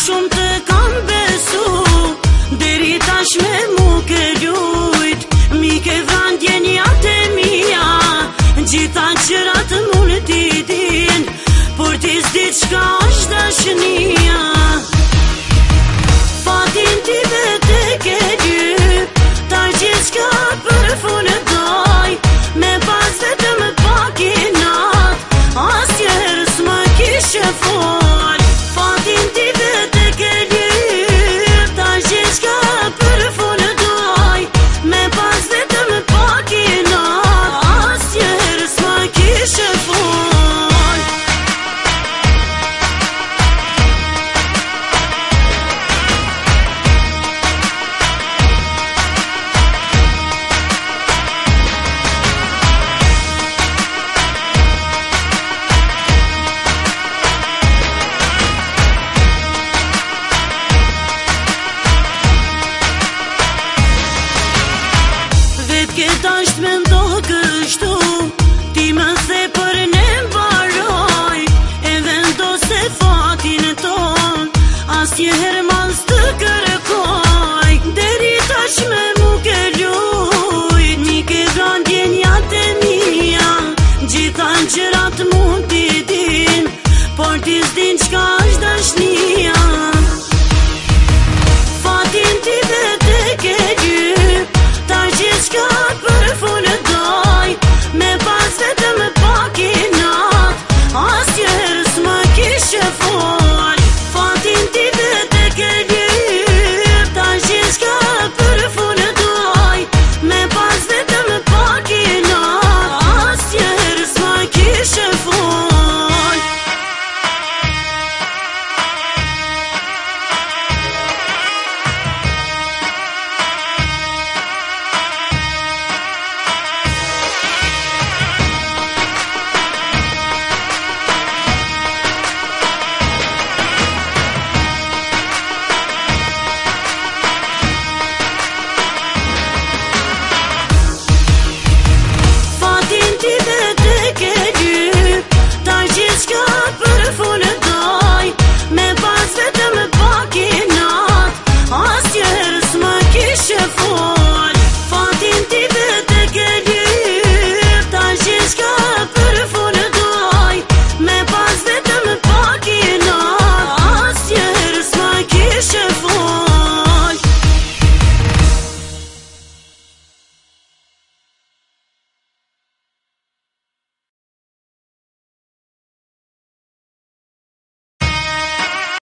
shumë të kam besu, deri tash me mu ke lujt. Mi ke vran djenjat e mija, gjitha qërat mund t'i din, por t'i s'di qka është dashnia. Fatin t'i vete ke lyp, ta gjithka për funë doj, me pas vetëm pak i nat, asnjëherë s'më kishe fol. Fatin t'i vete ke lyp, ta gjithka për funë doj, me pas vetëm pak i nat, asnjëherë s'më kishe fol. Këta është me ndo kështu, ti më the për ne mbaroj, edhe ndo se fatin ton, asnjëherë mas të kërkoj. Deri tash me mu ke lujt, mi ke vran djenjat e mija, gjitha gjërat mund t'i din, por t'i s'din qka